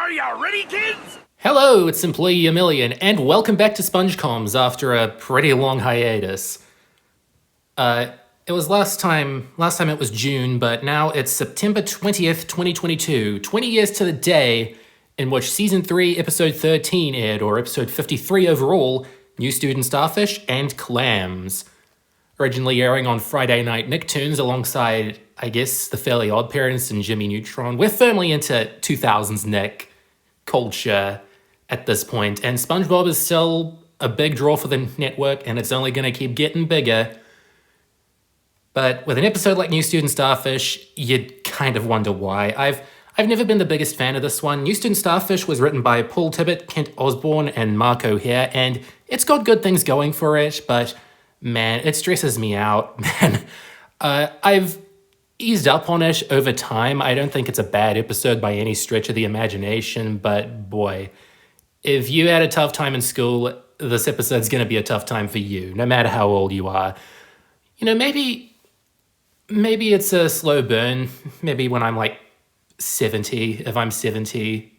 Are ya ready, kids? Hello, it's Employee a Million, and welcome back to SpongeComs after a pretty long hiatus. It was last time it was June, but now it's September 20th, 2022, 20 years to the day in which Season 3, Episode 13 aired, or Episode 53 overall, New Student Starfish and Clams. Originally airing on Friday night Nicktoons alongside, I guess, The Fairly Odd Parents and Jimmy Neutron. We're firmly into 2000s Nick culture at this point, and SpongeBob is still a big draw for the network, and it's only going to keep getting bigger. But with an episode like New Student Starfish, you'd kind of wonder why. I've never been the biggest fan of this one. New Student Starfish was written by Paul Tibbitt, Kent Osborne, and Mark O'Hare, and it's got good things going for it, but man, it stresses me out, man. I've eased up on it over time. I don't think it's a bad episode by any stretch of the imagination, but boy, if you had a tough time in school, this episode's going to be a tough time for you, no matter how old you are. You know, maybe it's a slow burn. Maybe when I'm like 70, if I'm 70,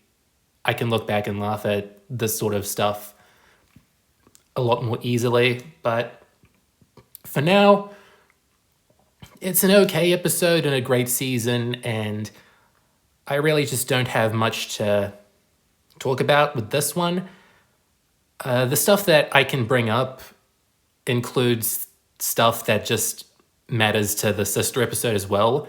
I can look back and laugh at this sort of stuff a lot more easily. But for now, it's an okay episode and a great season, and I really just don't have much to talk about with this one. The stuff that I can bring up includes stuff that just matters to the sister episode as well.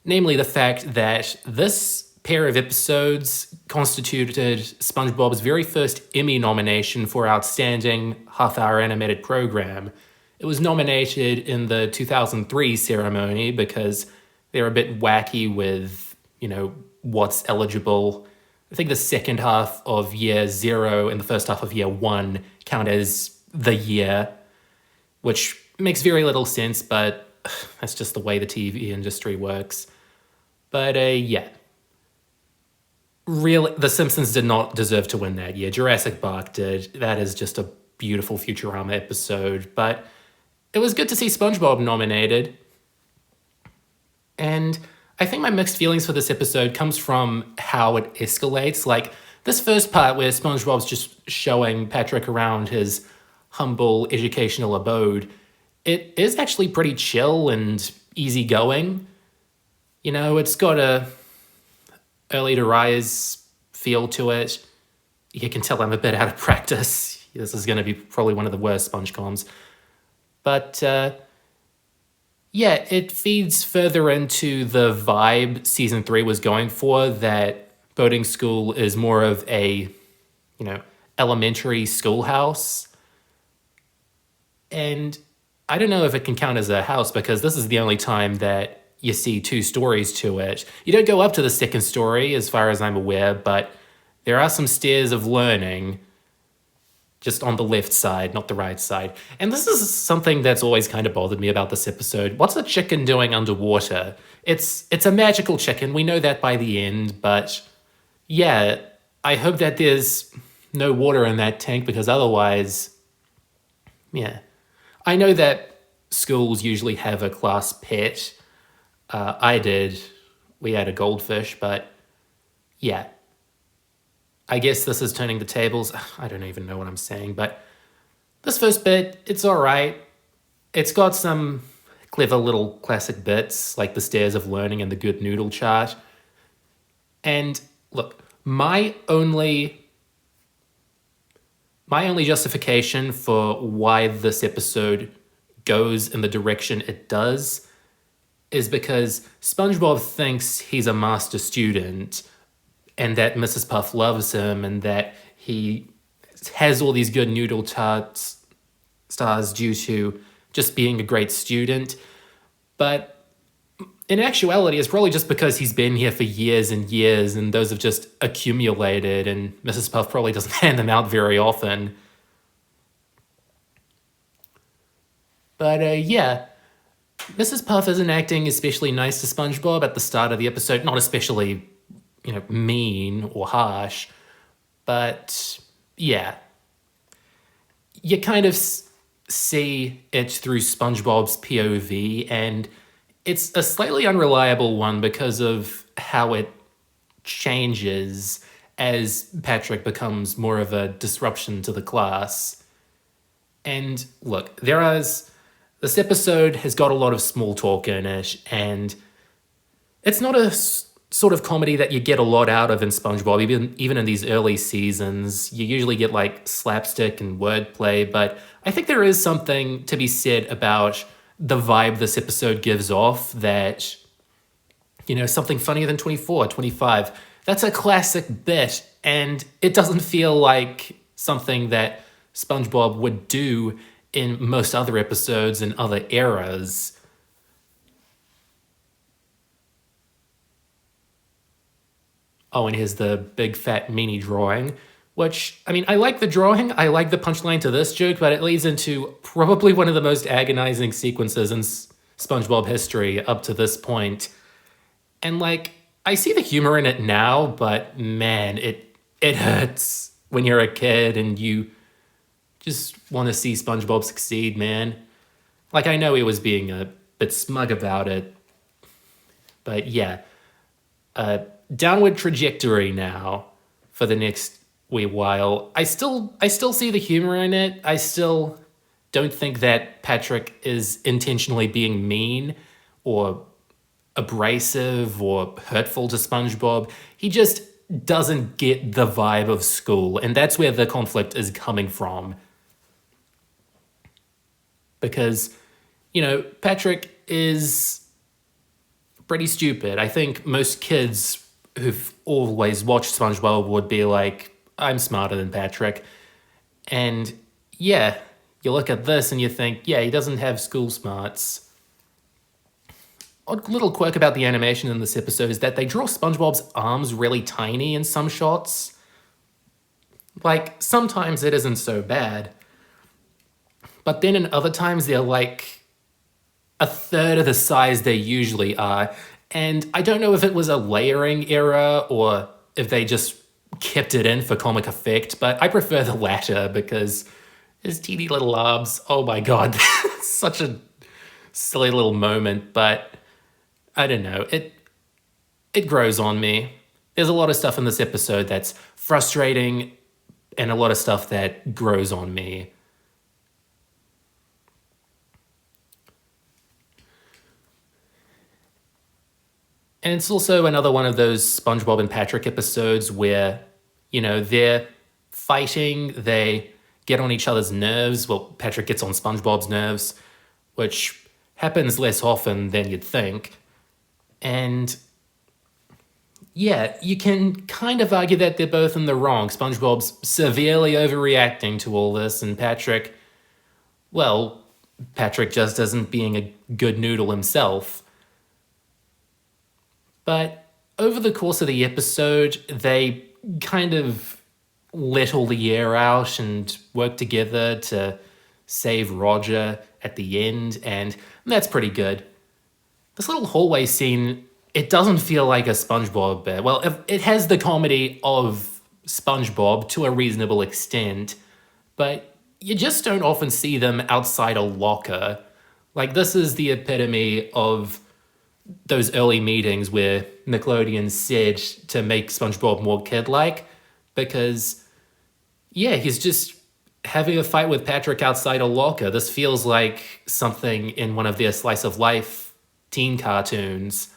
Namely, the fact that this pair of episodes constituted SpongeBob's very first Emmy nomination for Outstanding Half-Hour Animated Program. It was nominated in the 2003 ceremony because they're a bit wacky with, what's eligible. I think the second half of year 0 and the first half of year 1 count as the year, which makes very little sense, but that's just the way the TV industry works. But really, The Simpsons did not deserve to win that year. Jurassic Park did. That is just a beautiful Futurama episode, but it was good to see SpongeBob nominated. And I think my mixed feelings for this episode comes from how it escalates. Like, this first part where SpongeBob's just showing Patrick around his humble educational abode, it is actually pretty chill and easygoing. It's got a early to rise feel to it. You can tell I'm a bit out of practice. This is going to be probably one of the worst SpongeComs. But it feeds further into the vibe Season 3 was going for, that boarding school is more of a, elementary schoolhouse. And I don't know if it can count as a house because this is the only time that you see 2 stories to it. You don't go up to the second story, as far as I'm aware, but there are some stairs of learning just on the left side, not the right side. And this is something that's always kind of bothered me about this episode. What's a chicken doing underwater? It's a magical chicken. We know that by the end, but yeah, I hope that there's no water in that tank because otherwise, yeah. I know that schools usually have a class pet. I did. We had a goldfish, but yeah. I guess this is turning the tables. I don't even know what I'm saying, but this first bit, it's all right. It's got some clever little classic bits, like the stairs of learning and the good noodle chart. And look, my only justification for why this episode goes in the direction it does is because SpongeBob thinks he's a master student and that Mrs. Puff loves him and that he has all these good noodle stars due to just being a great student. But in actuality, it's probably just because he's been here for years and years and those have just accumulated and Mrs. Puff probably doesn't hand them out very often. But Mrs. Puff isn't acting especially nice to SpongeBob at the start of the episode. Not especially mean or harsh, but yeah. You kind of see it through SpongeBob's POV, and it's a slightly unreliable one because of how it changes as Patrick becomes more of a disruption to the class. And look, this episode has got a lot of small talk in it, and it's not a sort of comedy that you get a lot out of in SpongeBob, even in these early seasons. You usually get like slapstick and wordplay, but I think there is something to be said about the vibe this episode gives off that, something funnier than 24, 25. That's a classic bit, and it doesn't feel like something that SpongeBob would do in most other episodes in other eras. Oh, and here's the big fat meanie drawing, which, I like the drawing, I like the punchline to this joke, but it leads into probably one of the most agonizing sequences in SpongeBob history up to this point. And I see the humor in it now, but man, it hurts when you're a kid and you just want to see SpongeBob succeed, man. I know he was being a bit smug about it, but yeah. Downward trajectory now for the next wee while. I still see the humor in it. I still don't think that Patrick is intentionally being mean or abrasive or hurtful to SpongeBob. He just doesn't get the vibe of school, and that's where the conflict is coming from. Because, Patrick is pretty stupid. I think most kids who've always watched SpongeBob would be like, I'm smarter than Patrick. And yeah, you look at this and you think, yeah, he doesn't have school smarts. Odd little quirk about the animation in this episode is that they draw SpongeBob's arms really tiny in some shots. Sometimes it isn't so bad. But then in other times they're a third of the size they usually are. And I don't know if it was a layering error or if they just kept it in for comic effect, but I prefer the latter because his teeny little arms, oh my god, such a silly little moment, but I don't know, it grows on me. There's a lot of stuff in this episode that's frustrating and a lot of stuff that grows on me. And it's also another one of those SpongeBob and Patrick episodes where, they're fighting, they get on each other's nerves. Well, Patrick gets on SpongeBob's nerves, which happens less often than you'd think. And yeah, you can kind of argue that they're both in the wrong. SpongeBob's severely overreacting to all this, and Patrick just isn't being a good noodle himself. But over the course of the episode, they kind of let all the air out and work together to save Roger at the end, and that's pretty good. This little hallway scene, it doesn't feel like a SpongeBob bit. Well, it has the comedy of SpongeBob to a reasonable extent, but you just don't often see them outside a locker. This is the epitome of those early meetings where Nickelodeon said to make SpongeBob more kid-like, because, yeah, he's just having a fight with Patrick outside a locker. This feels like something in one of their slice-of-life teen cartoons.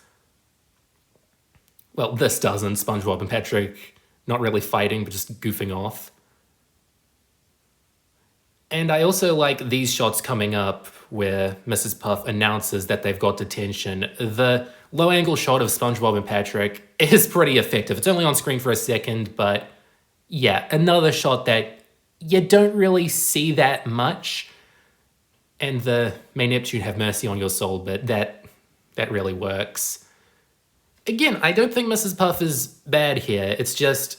Well, this doesn't. SpongeBob and Patrick not really fighting, but just goofing off. And I also like these shots coming up where Mrs. Puff announces that they've got detention. The low-angle shot of SpongeBob and Patrick is pretty effective. It's only on screen for a second, but yeah, another shot that you don't really see that much. And the May Neptune have mercy on your soul bit, that really works. Again, I don't think Mrs. Puff is bad here. It's just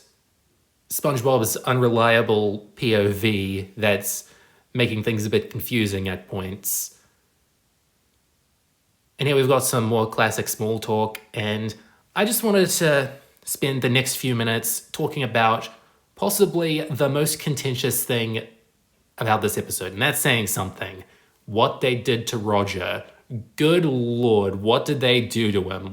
SpongeBob's unreliable POV that's making things a bit confusing at points. And here we've got some more classic small talk, and I just wanted to spend the next few minutes talking about possibly the most contentious thing about this episode, and that's saying something. What they did to Roger. Good lord, what did they do to him?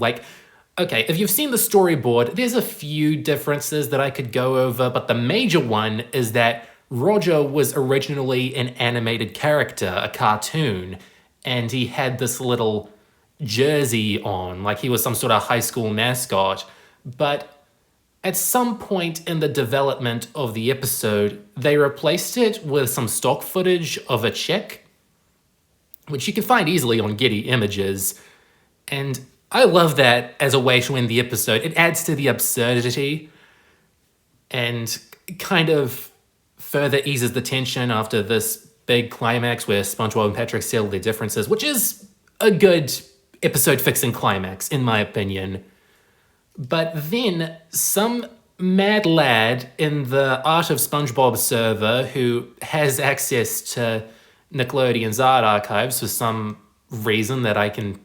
Okay, if you've seen the storyboard, there's a few differences that I could go over, but the major one is that Roger was originally an animated character, a cartoon, and he had this little jersey on, like he was some sort of high school mascot. But at some point in the development of the episode, they replaced it with some stock footage of a chick, which you can find easily on Getty Images. And I love that as a way to end the episode. It adds to the absurdity and kind of further eases the tension after this big climax where SpongeBob and Patrick settle their differences, which is a good episode-fixing climax, in my opinion. But then some mad lad in the Art of SpongeBob server who has access to Nickelodeon's art archives for some reason that I can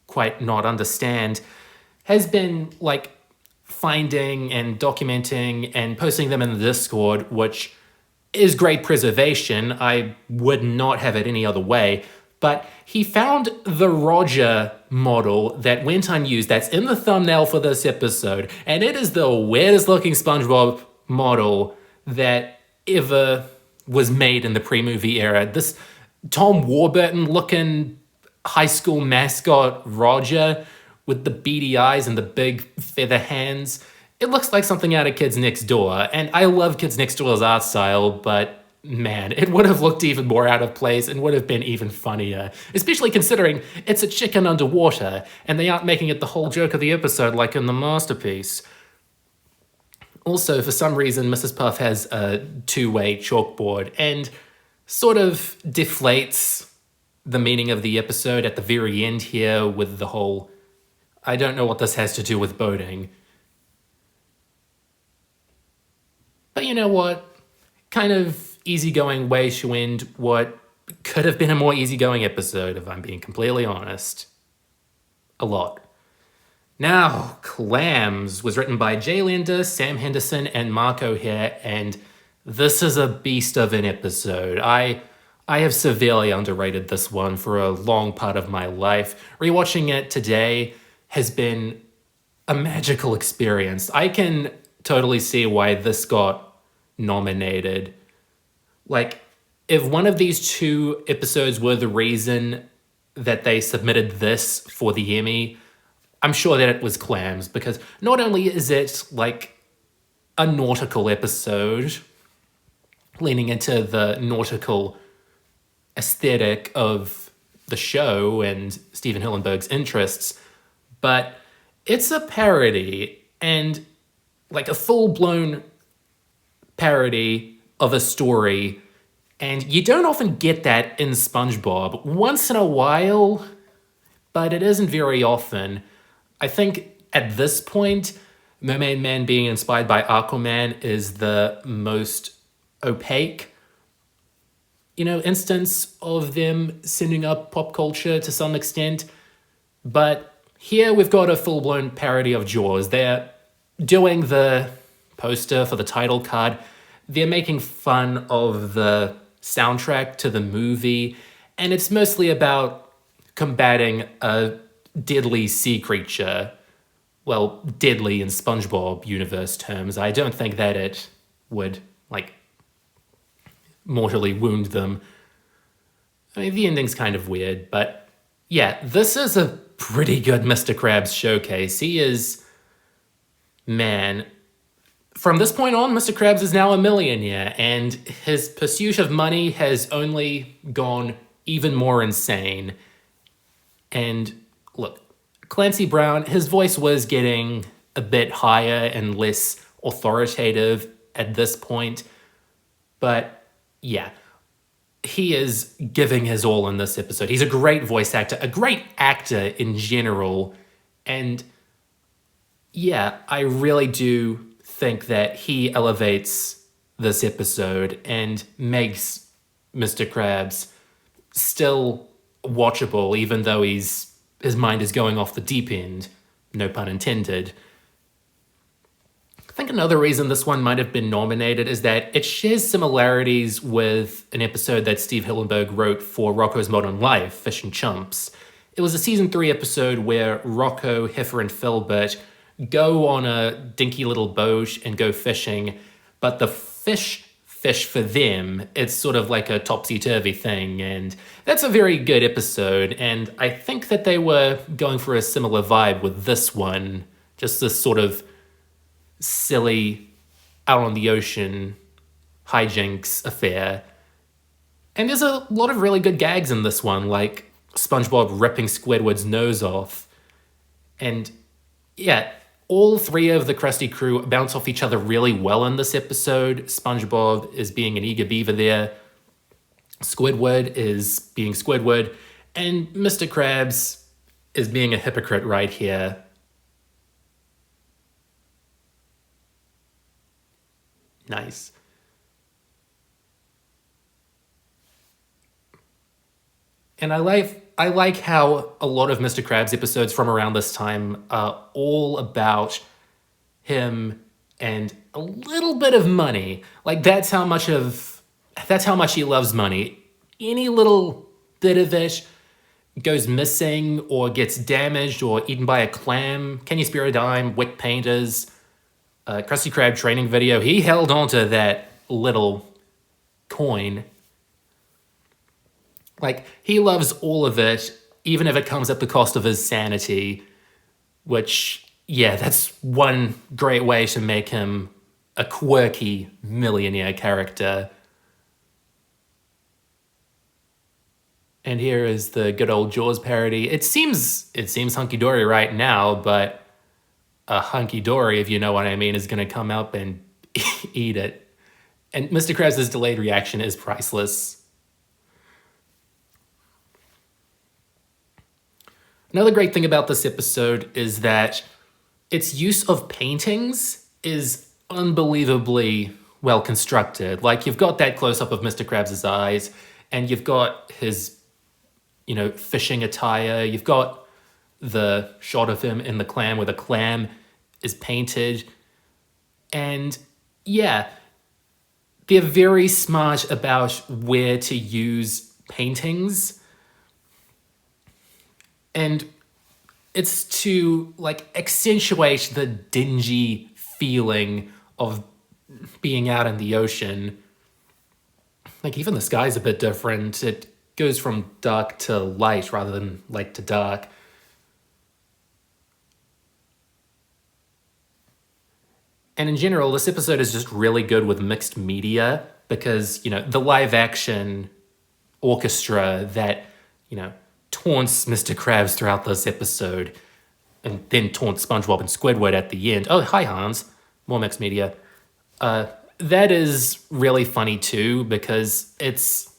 quite not understand, has been like finding and documenting and posting them in the Discord, which is great preservation. I would not have it any other way. But he found the Roger model that went unused, that's in the thumbnail for this episode, and it is the weirdest looking SpongeBob model that ever was made in the pre-movie era. This Tom Warburton looking high school mascot Roger with the beady eyes and the big feather hands. It looks like something out of Kids Next Door, and I love Kids Next Door's art style, but man, it would have looked even more out of place and would have been even funnier, especially considering it's a chicken underwater and they aren't making it the whole joke of the episode like in the masterpiece. Also, for some reason, Mrs. Puff has a two-way chalkboard and sort of deflates the meaning of the episode at the very end here with the whole, I don't know what this has to do with boating. But you know what? Kind of easygoing way to end what could have been a more easygoing episode, if I'm being completely honest. A lot. Now, Clams was written by Jay Lender, Sam Henderson, and Mark O'Hare, and this is a beast of an episode. I have severely underrated this one for a long part of my life. Rewatching it today has been a magical experience. I can totally see why this got nominated. Like, if one of these two episodes were the reason that they submitted this for the Emmy, I'm sure that it was Clams, because not only is it like a nautical episode, leaning into the nautical aesthetic of the show and Stephen Hillenburg's interests, but it's a parody, and like a full-blown parody of a story, and you don't often get that in SpongeBob. Once in a while, but it isn't very often. I think at this point, Mermaid Man being inspired by Aquaman is the most opaque, instance of them sending up pop culture to some extent. But here we've got a full-blown parody of Jaws. They're doing the poster for the title card. They're making fun of the soundtrack to the movie, and it's mostly about combating a deadly sea creature. Well, deadly in SpongeBob universe terms. I don't think that it would, mortally wound them. I mean, the ending's kind of weird, but yeah, this is a pretty good Mr. Krabs showcase. He is, man, from this point on, Mr. Krabs is now a millionaire, and his pursuit of money has only gone even more insane. And look, Clancy Brown, his voice was getting a bit higher and less authoritative at this point, but yeah, he is giving his all in this episode. He's a great voice actor, a great actor in general, and yeah, I really do think that he elevates this episode and makes Mr. Krabs still watchable, even though his mind is going off the deep end, no pun intended. I think another reason this one might have been nominated is that it shares similarities with an episode that Steve Hillenburg wrote for Rocko's Modern Life, Fish and Chumps. It was a season 3 episode where Rocco, Heifer, and Filbert go on a dinky little boat and go fishing, but the fish for them. It's sort of like a topsy-turvy thing, and that's a very good episode, and I think that they were going for a similar vibe with this one. Just this sort of silly, out on the ocean hijinks affair. And there's a lot of really good gags in this one, like SpongeBob ripping Squidward's nose off. And yeah, all 3 of the Krusty crew bounce off each other really well in this episode. SpongeBob is being an eager beaver there. Squidward is being Squidward. And Mr. Krabs is being a hypocrite right here. Nice. And I like how a lot of Mr. Krabs episodes from around this time are all about him and a little bit of money. Like that's how much he loves money. Any little bit of it goes missing or gets damaged or eaten by a clam. Can you spare a dime? Wick painters. Krusty Krab training video. He held onto that little coin. Like, he loves all of it, even if it comes at the cost of his sanity, which, yeah, that's one great way to make him a quirky millionaire character. And here is the good old Jaws parody. It seems hunky-dory right now, but a hunky-dory, if you know what I mean, is going to come up and eat it. And Mr. Krabs' delayed reaction is priceless. Another great thing about this episode is that its use of paintings is unbelievably well constructed. Like, you've got that close-up of Mr. Krabs' eyes, and you've got his, fishing attire. You've got the shot of him in the clam where the clam is painted. And yeah, they're very smart about where to use paintings. And it's to accentuate the dingy feeling of being out in the ocean. Like, even the sky's a bit different. It goes from dark to light rather than light to dark. And in general, this episode is just really good with mixed media because, the live action orchestra that, taunts Mr. Krabs throughout this episode and then taunts SpongeBob and Squidward at the end. Oh, hi, Hans. More mixed media. That is really funny too because it's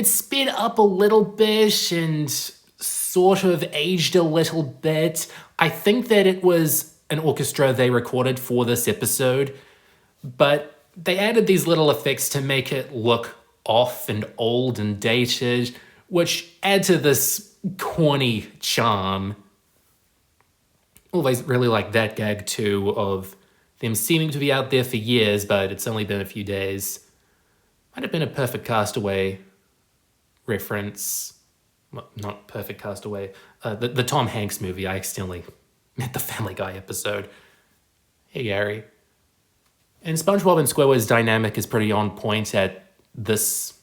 sped up a little bit and sort of aged a little bit. I think that it was an orchestra they recorded for this episode, but they added these little effects to make it look off and old and dated, which add to this corny charm. Always really like that gag too of them seeming to be out there for years, but it's only been a few days. Might have been a Perfect Castaway reference. Well, not Perfect Castaway. The Tom Hanks movie. I accidentally meant the Family Guy episode. Hey, Gary. And SpongeBob and Squidward's dynamic is pretty on point at this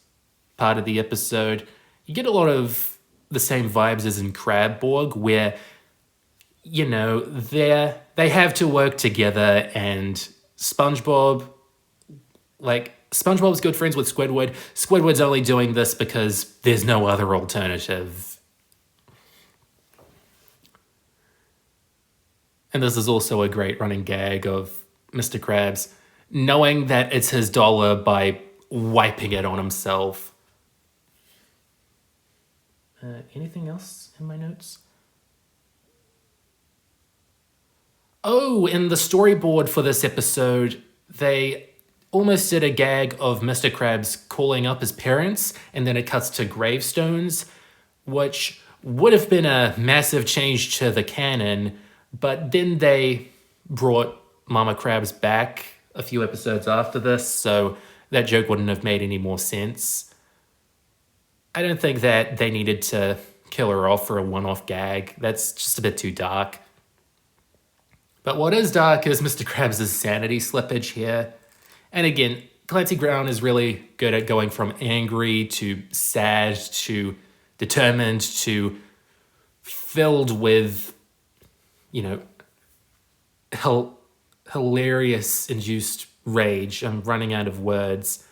part of the episode. You get a lot of the same vibes as in Crabborg, where, they have to work together, and SpongeBob's good friends with Squidward. Squidward's only doing this because there's no other alternative. And this is also a great running gag of Mr. Krabs knowing that it's his dollar by wiping it on himself. Anything else in my notes? Oh, in the storyboard for this episode, they almost did a gag of Mr. Krabs calling up his parents, and then it cuts to gravestones, which would have been a massive change to the canon, but then they brought Mama Krabs back a few episodes after this, so that joke wouldn't have made any more sense. I don't think that they needed to kill her off for a one-off gag. That's just a bit too dark. But what is dark is Mr. Krabs' sanity slippage here. And again, Clancy Brown is really good at going from angry to sad to determined to filled with, hilarious induced rage. I'm running out of words.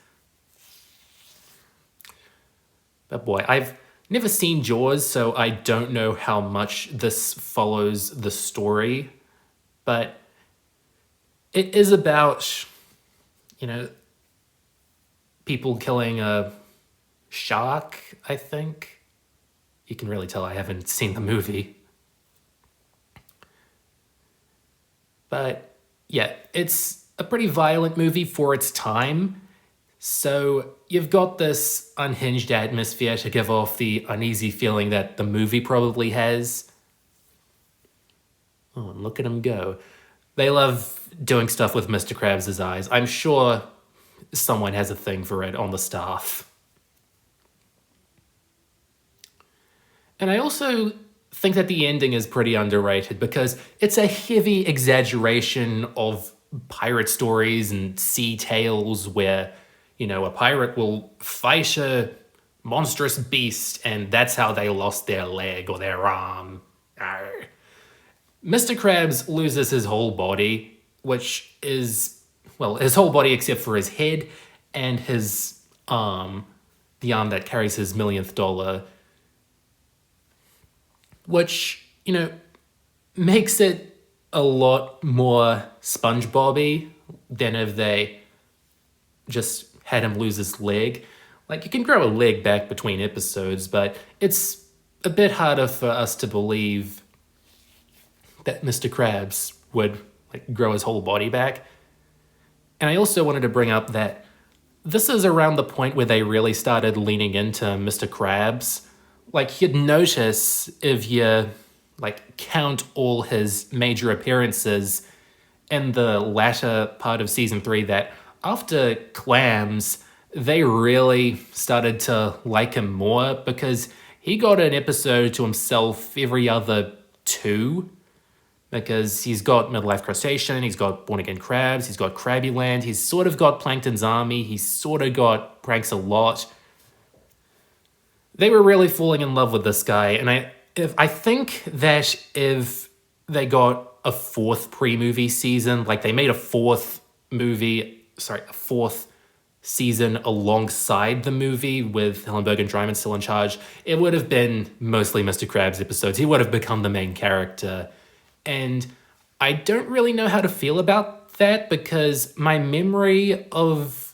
But boy, I've never seen Jaws, so I don't know how much this follows the story. But it is about, people killing a shark, I think. You can really tell I haven't seen the movie. But yeah, it's a pretty violent movie for its time. So you've got this unhinged atmosphere to give off the uneasy feeling that the movie probably has. Oh, and look at him go. They love doing stuff with Mr. Krabs' eyes. I'm sure someone has a thing for it on the staff. And I also think that the ending is pretty underrated because it's a heavy exaggeration of pirate stories and sea tales where, a pirate will fight a monstrous beast and that's how they lost their leg or their arm. Arr. Mr. Krabs loses his whole body, which is, his whole body except for his head and his arm, the arm that carries his millionth dollar, which, makes it a lot more SpongeBob-y than if they just had him lose his leg. Like, you can grow a leg back between episodes, but it's a bit harder for us to believe that Mr. Krabs would grow his whole body back. And I also wanted to bring up that this is around the point where they really started leaning into Mr. Krabs. You'd notice if you, count all his major appearances in the latter part of season 3 that after Clams, they really started to like him more because he got an episode to himself every other 2. Because he's got Midlife Crustacean, he's got Born Again Krabs, he's got Krabby Land, he's sort of got Plankton's Army, he's sort of got Pranks a Lot. They were really falling in love with this guy, and I think that if they got a 4th pre-movie season, they made a 4th season alongside the movie with Hillenburg and Dryman still in charge, it would have been mostly Mr. Krabs episodes. He would have become the main character. And I don't really know how to feel about that because my memory of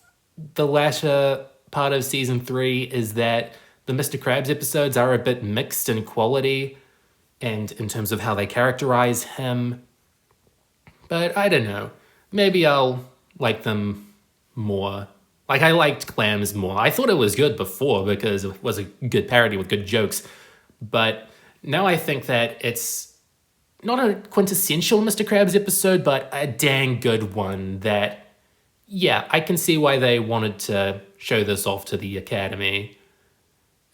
the latter part of season 3 is that the Mr. Krabs episodes are a bit mixed in quality and in terms of how they characterize him. But I don't know. Maybe I'll like them more. I liked Clams more. I thought it was good before because it was a good parody with good jokes. But now I think that it's not a quintessential Mr. Krabs episode, but a dang good one that, yeah, I can see why they wanted to show this off to the Academy.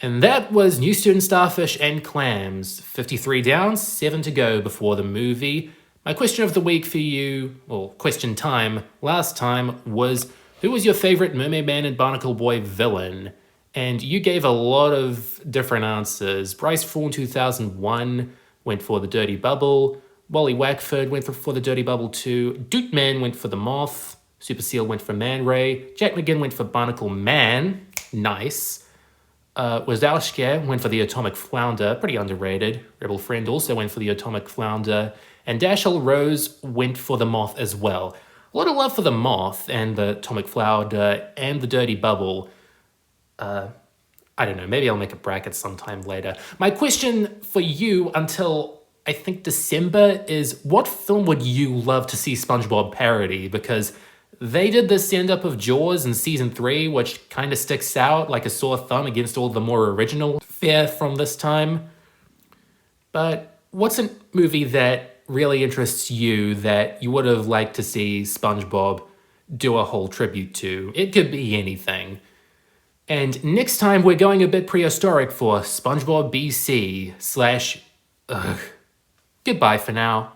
And that was New Student Starfish and Clams. 53 down, 7 to go before the movie. My question of the week for you, or question time, last time was, who was your favorite Mermaid Man and Barnacle Boy villain? And you gave a lot of different answers. Bryce Fawn 2001 went for the Dirty Bubble. Wally Wackford went for the Dirty Bubble 2. Doot Man went for the Moth. Super Seal went for Man Ray. Jack McGinn went for Barnacle Man. Nice. Wazowski went for the Atomic Flounder. Pretty underrated. Rebel Friend also went for the Atomic Flounder. And Dashel Rose went for the Moth as well. A lot of love for the Moth and the Atomic Flounder and the Dirty Bubble. I don't know, maybe I'll make a bracket sometime later. My question for you until I think December is, what film would you love to see SpongeBob parody? Because they did the stand-up of Jaws in season 3, which kind of sticks out like a sore thumb against all the more original fare from this time. But what's a movie that really interests you that you would have liked to see SpongeBob do a whole tribute to? It could be anything. And next time we're going a bit prehistoric for SpongeBob BC / Goodbye for now.